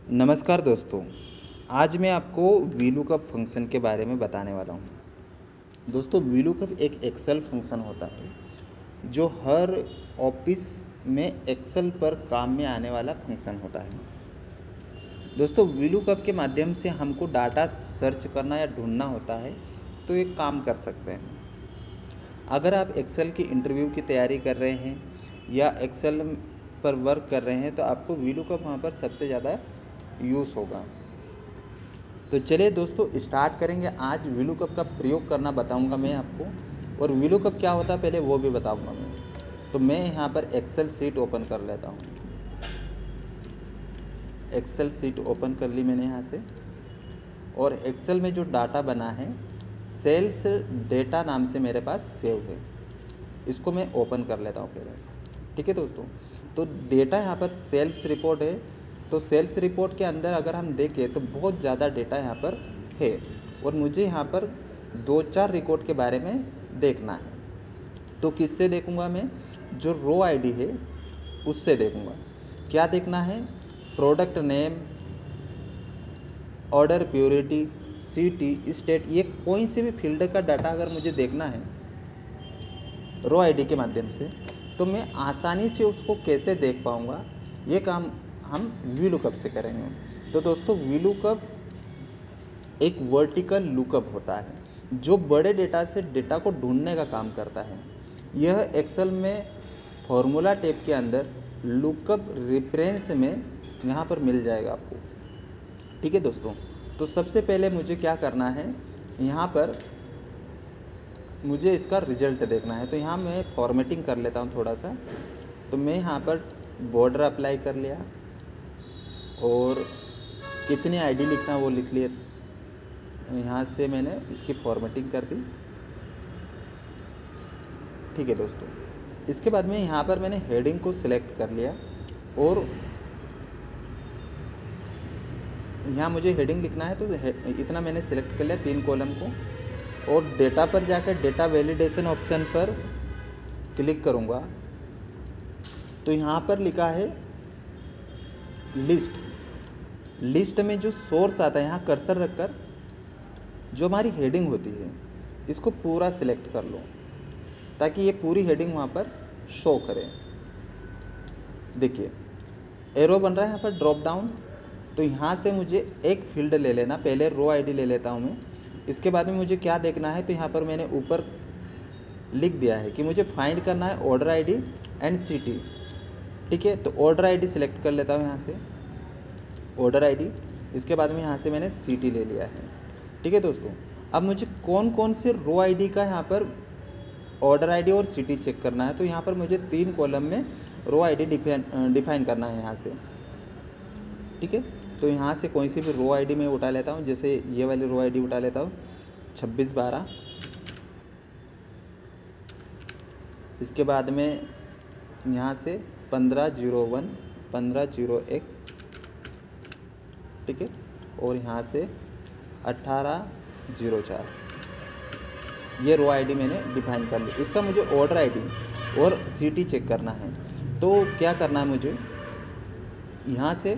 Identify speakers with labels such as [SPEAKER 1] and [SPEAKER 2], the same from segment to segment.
[SPEAKER 1] नमस्कार दोस्तों। आज मैं आपको वीलुकअप फंक्शन के बारे में बताने वाला हूँ। दोस्तों, वीलुकअप एक एक्सेल फंक्शन होता है जो हर ऑफिस में एक्सेल पर काम में आने वाला फंक्शन होता है। दोस्तों, वीलुकअप के माध्यम से हमको डाटा सर्च करना या ढूंढना होता है तो एक काम कर सकते हैं। अगर आप एक्सेल की इंटरव्यू की तैयारी कर रहे हैं या एक्सेल पर वर्क कर रहे हैं तो आपको वीलुकअप वहाँ पर सबसे ज़्यादा यूज़ होगा। तो चलिए दोस्तों, स्टार्ट करेंगे। आज वीलुकअप का प्रयोग करना बताऊंगा मैं आपको, और वीलुकअप क्या होता है पहले वो भी बताऊंगा मैं। तो मैं यहाँ पर एक्सेल शीट ओपन कर लेता हूँ। एक्सेल शीट ओपन कर ली मैंने यहाँ से, और एक्सेल में जो डाटा बना है सेल्स डेटा नाम से मेरे पास सेव है। इसको मैं ओपन कर लेता हूँ पहले। ठीक है दोस्तों, तो डेटा यहाँ पर सेल्स रिपोर्ट है। तो सेल्स रिपोर्ट के अंदर अगर हम देखें तो बहुत ज़्यादा डेटा यहाँ पर है, और मुझे यहाँ पर 2-4 रिकॉर्ड के बारे में देखना है। तो किससे देखूँगा मैं? जो रो आईडी है उससे देखूँगा। क्या देखना है? Product name, order purity, city, state, ये कोई से भी फील्ड का डाटा अगर मुझे देखना है रो आईडी के माध्यम से, तो मैं आसानी से उसको कैसे देख पाऊँगा, ये काम हम वीलुकअप से करेंगे। तो दोस्तों, वीलुकअप एक वर्टिकल लुकअप होता है जो बड़े डेटा से डेटा को ढूंढने का काम करता है। यह एक्सेल में फॉर्मूला टैब के अंदर लुकअप रेफरेंस में यहाँ पर मिल जाएगा आपको। ठीक है दोस्तों, तो सबसे पहले मुझे क्या करना है, यहाँ पर मुझे इसका रिजल्ट देखना है। तो यहाँ मैं फॉर्मेटिंग कर लेता हूँ थोड़ा सा। तो मैं यहाँ पर बॉर्डर अप्लाई कर लिया, और कितनी आईडी लिखना है वो लिख लिया। यहाँ से मैंने इसकी फॉर्मेटिंग कर दी। ठीक है दोस्तों, इसके बाद में यहाँ पर मैंने हेडिंग को सिलेक्ट कर लिया, और यहाँ मुझे हेडिंग लिखना है तो इतना मैंने सिलेक्ट कर लिया 3 कॉलम को। और डेटा पर जाकर डेटा वैलिडेशन ऑप्शन पर क्लिक करूँगा तो यहाँ पर लिखा है लिस्ट। लिस्ट में जो सोर्स आता है, यहाँ कर्सर रखकर जो हमारी हेडिंग होती है इसको पूरा सिलेक्ट कर लो ताकि ये पूरी हेडिंग वहाँ पर शो करे। देखिए एरो बन रहा है यहाँ पर ड्रॉप डाउन। तो यहाँ से मुझे एक फील्ड ले लेना, पहले रो आईडी ले लेता हूँ मैं। इसके बाद में मुझे क्या देखना है, तो यहाँ पर मैंने ऊपर लिख दिया है कि मुझे फाइंड करना है ऑर्डर आईडी एंड सिटी। ठीक है, तो ऑर्डर आईडी सिलेक्ट कर लेता हूँ यहाँ से, ऑर्डर आईडी। इसके बाद में यहाँ से मैंने सिटी ले लिया है। ठीक है दोस्तों, अब मुझे कौन कौन से रो आईडी का यहाँ पर ऑर्डर आईडी और सिटी चेक करना है। तो यहाँ पर मुझे 3 कॉलम में रो आईडी डिफाइन करना है यहाँ से। ठीक है, तो यहाँ से कोई सी भी रो आईडी मैं उठा लेता हूँ, जैसे ये वाली रो आईडी उठा लेता हूँ 2612। इसके बाद में यहाँ से 1501, 1501। ठीक है, और यहाँ से 1804। ये रो आईडी मैंने डिफाइन कर ली। इसका मुझे ऑर्डर आईडी और सिटी चेक करना है। तो क्या करना है मुझे, यहाँ से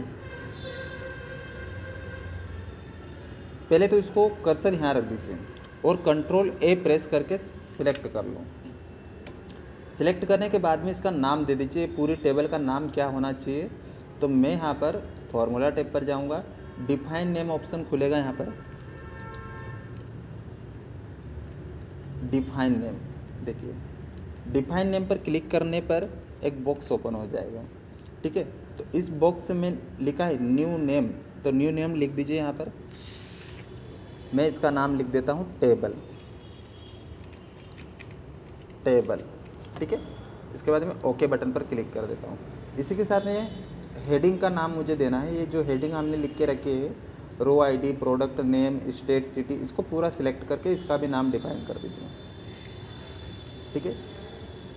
[SPEAKER 1] पहले तो इसको कर्सर यहाँ रख दीजिए और कंट्रोल ए प्रेस करके सिलेक्ट कर लो। सिलेक्ट करने के बाद में इसका नाम दे दीजिए, पूरी टेबल का नाम क्या होना चाहिए। तो मैं यहाँ पर फॉर्मूला टैब पर जाऊँगा, डिफाइन नेम ऑप्शन खुलेगा। यहाँ पर डिफाइन नेम, देखिए डिफाइन नेम पर क्लिक करने पर एक बॉक्स ओपन हो जाएगा। ठीक है, तो इस बॉक्स में लिखा है न्यू नेम, तो न्यू नेम लिख दीजिए। यहाँ पर मैं इसका नाम लिख देता हूँ टेबल। टेबल, ठीक है। इसके बाद मैं ओके बटन पर क्लिक कर देता हूँ। इसी के साथ में हेडिंग का नाम मुझे देना है। ये जो हेडिंग हमने लिख के रखी है, row ID, product name, state, city, इसको पूरा सिलेक्ट करके इसका भी नाम डिफाइन कर दीजिए। ठीक है,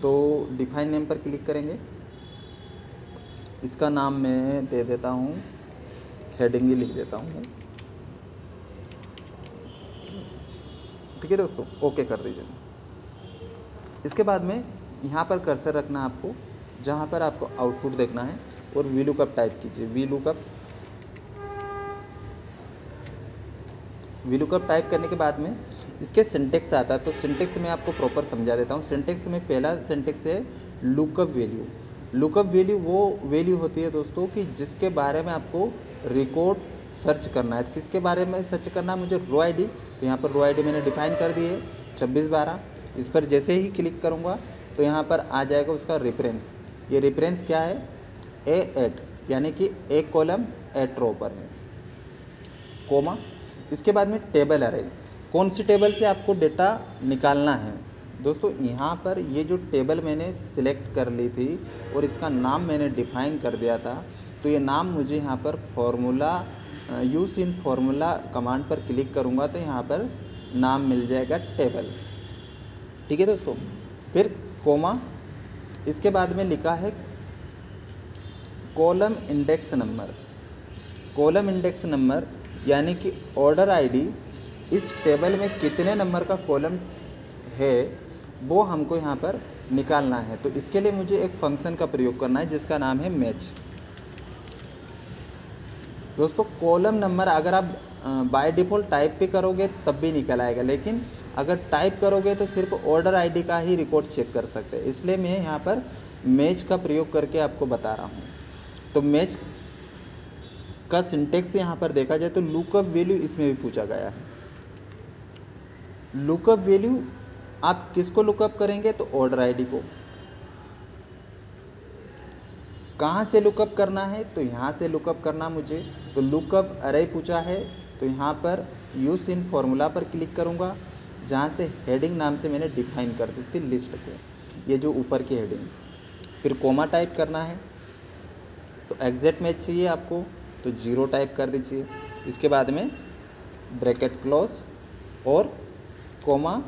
[SPEAKER 1] तो डिफाइन नेम पर क्लिक करेंगे। इसका नाम मैं दे देता हूँ, हेडिंग ही लिख देता हूँ। ठीक है दोस्तों, ओके कर दीजिए। इसके बाद में यहाँ पर कर्सर रखना है आपको, जहाँ पर आपको आउटपुट देखना है, और वीलुकअप टाइप कीजिए, वीलुकअप VLOOKUP टाइप करने के बाद में इसके सिंटेक्स आता है, तो सिंटेक्स में आपको प्रॉपर समझा देता हूँ। सिंटेक्स में पहला सिंटेक्स है लुकअप वैल्यू। लुकअप वैल्यू वो वैल्यू होती है दोस्तों कि जिसके बारे में आपको रिकॉर्ड सर्च करना है। तो किसके बारे में सर्च करना है मुझे? रो ID। तो यहाँ पर रो ID मैंने डिफाइन कर दी है 2612। इस पर जैसे ही क्लिक करूँगा तो यहाँ पर आ जाएगा उसका रेफरेंस। ये रेफरेंस क्या है? A8, यानी कि एक कॉलम 8 रो पर है, कोमा। इसके बाद में टेबल अरे। कौन सी टेबल से आपको डेटा निकालना है दोस्तों? यहाँ पर ये जो टेबल मैंने सिलेक्ट कर ली थी और इसका नाम मैंने डिफाइन कर दिया था, तो ये नाम मुझे यहाँ पर formula use in formula command पर क्लिक करूँगा तो यहाँ पर नाम मिल जाएगा टेबल। ठीक है दोस्तों। फिर कोमा, इसके बाद में लिखा है column index number. Column index number यानी कि ऑर्डर ID इस टेबल में कितने नंबर का कॉलम है वो हमको यहाँ पर निकालना है। तो इसके लिए मुझे एक फंक्शन का प्रयोग करना है जिसका नाम है मैच। दोस्तों कॉलम नंबर अगर आप बाय डिफ़ॉल्ट टाइप पे करोगे तब भी निकल आएगा, लेकिन अगर टाइप करोगे तो सिर्फ ऑर्डर ID का ही रिकॉर्ड चेक कर सकते हैं। इसलिए मैं यहाँ पर मैच का प्रयोग करके आपको बता रहा हूँ। तो मैच का सिंटेक्स यहाँ पर देखा जाए तो लुकअप वैल्यू इसमें भी पूछा गया है। लुकअप वैल्यू आप किसको लुकअप करेंगे? तो ऑर्डर ID को। कहाँ से लुकअप करना है? तो यहाँ से लुकअप करना मुझे। तो लुकअप अरे पूछा है तो यहाँ पर यूज इन फॉर्मूला पर क्लिक करूँगा, जहाँ से हेडिंग नाम से मैंने डिफाइन कर दी थी लिस्ट पे, ये जो ऊपर की हेडिंग। फिर कोमा टाइप करना है, तो एग्जैक्ट मैच चाहिए आपको तो 0 टाइप कर दीजिए। इसके बाद में ब्रैकेट क्लोज और कोमा।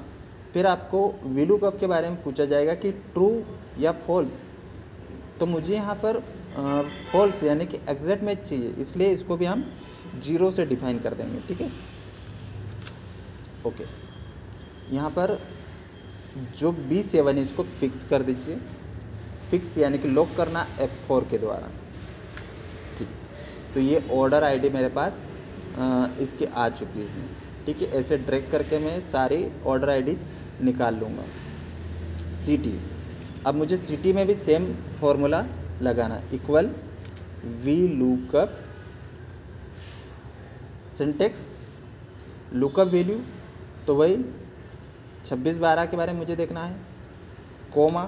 [SPEAKER 1] फिर आपको VLOOKUP के बारे में पूछा जाएगा कि ट्रू या फॉल्स। तो मुझे यहाँ पर फॉल्स यानी कि एग्जैक्ट मैच चाहिए, इसलिए इसको भी हम 0 से डिफाइन कर देंगे। ठीक है, ओके। यहाँ पर जो B7 है इसको फिक्स कर दीजिए। फिक्स यानी कि लॉक करना F4 के द्वारा। ठीक, तो ये ऑर्डर ID मेरे पास इसके आ चुकी है। ठीक है, ऐसे ड्रैग करके मैं सारी ऑर्डर ID निकाल लूँगा। CT, अब मुझे CT में भी सेम फॉर्मूला लगाना, equal VLOOKUP syntax lookup value, तो वही 2612 के बारे में मुझे देखना है। कोमा,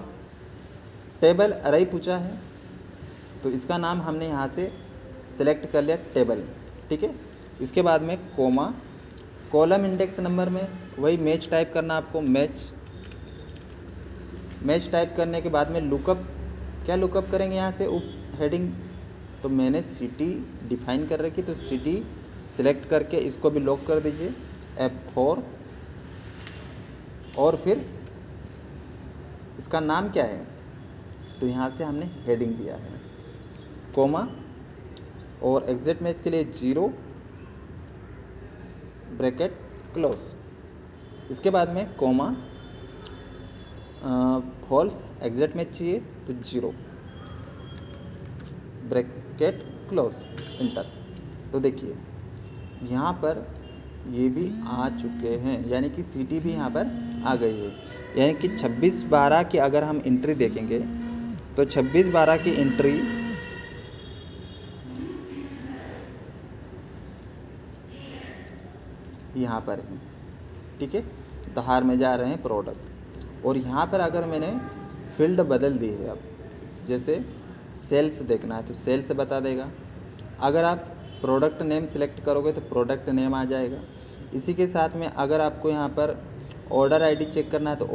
[SPEAKER 1] टेबल अरे पूछा है तो इसका नाम हमने यहाँ से सेलेक्ट कर लिया टेबल। ठीक है, इसके बाद में कोमा, कॉलम इंडेक्स नंबर में वही मैच टाइप करना आपको। मैच टाइप करने के बाद में लुकअप, क्या लुकअप करेंगे यहाँ से हेडिंग? तो मैंने CT डिफाइन कर रखी, तो CT सिलेक्ट करके इसको भी लॉक कर दीजिए F4। और फिर इसका नाम क्या है? तो यहाँ से हमने हेडिंग दिया है, कोमा और एग्जैक्ट मैच के लिए 0 ब्रैकेट क्लोज। इसके बाद में कोमा, फॉल्स एग्जैक्ट मैच चाहिए तो 0 ब्रैकेट क्लोज, इंटर। तो देखिए यहाँ पर ये भी आ चुके हैं, यानी कि CT भी यहाँ पर आ गई है। यानी कि 2612 की अगर हम एंट्री देखेंगे तो 2612 की एंट्री यहाँ पर है। ठीक है, धार में जा रहे हैं प्रोडक्ट, और यहाँ पर अगर मैंने फील्ड बदल दी है, अब जैसे सेल्स देखना है तो सेल्स बता देगा। अगर आप प्रोडक्ट नेम सेलेक्ट करोगे तो प्रोडक्ट नेम आ जाएगा। इसी के साथ में अगर आपको यहाँ पर ऑर्डर ID चेक करना है तो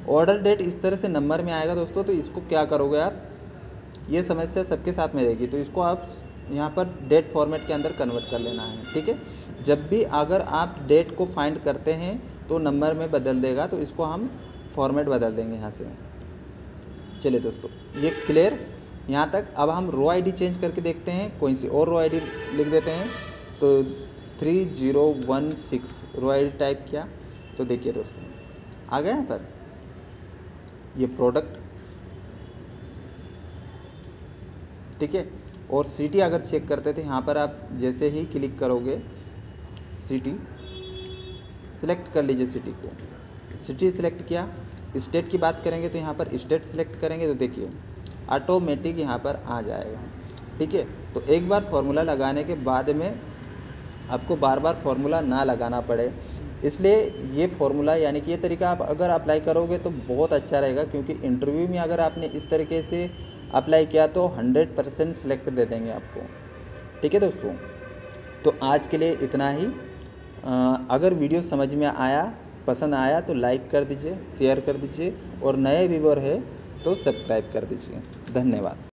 [SPEAKER 1] ऑर्डर डेट इस तरह से नंबर में आएगा दोस्तों। तो इसको क्या करोगे आप, ये समस्या सबके साथ में रहेगी, तो इसको आप यहाँ पर डेट फॉर्मेट के अंदर कन्वर्ट कर लेना है। ठीक है, जब भी अगर आप डेट को फाइंड करते हैं तो नंबर में बदल देगा, तो इसको हम फॉर्मेट बदल देंगे यहाँ से। चलिए दोस्तों, ये क्लियर यहाँ तक। अब हम रो ID चेंज करके देखते हैं, कोई सी और रो ID लिख देते हैं। तो 3016 रो ID टाइप किया तो देखिए दोस्तों आ गया यहाँ पर ये प्रोडक्ट। ठीक है, और सिटी अगर चेक करते थे, यहाँ पर आप जैसे ही क्लिक करोगे सिटी सिलेक्ट कर लीजिए। सिटी को सिटी सिलेक्ट किया। स्टेट की बात करेंगे तो यहाँ पर स्टेट सिलेक्ट करेंगे तो देखिए ऑटोमेटिक यहाँ पर आ जाएगा। ठीक है, तो एक बार फॉर्मूला लगाने के बाद में आपको बार बार फॉर्मूला ना लगाना पड़े, इसलिए ये फॉर्मूला यानी कि ये तरीका आप अगर अप्लाई करोगे तो बहुत अच्छा रहेगा, क्योंकि इंटरव्यू में अगर आपने इस तरीके से अप्लाई किया तो 100% सिलेक्ट दे देंगे आपको। ठीक है दोस्तों, तो आज के लिए इतना ही। अगर वीडियो समझ में आया, पसंद आया तो लाइक कर दीजिए, शेयर कर दीजिए और नए व्यूअर है तो सब्सक्राइब कर दीजिए। धन्यवाद।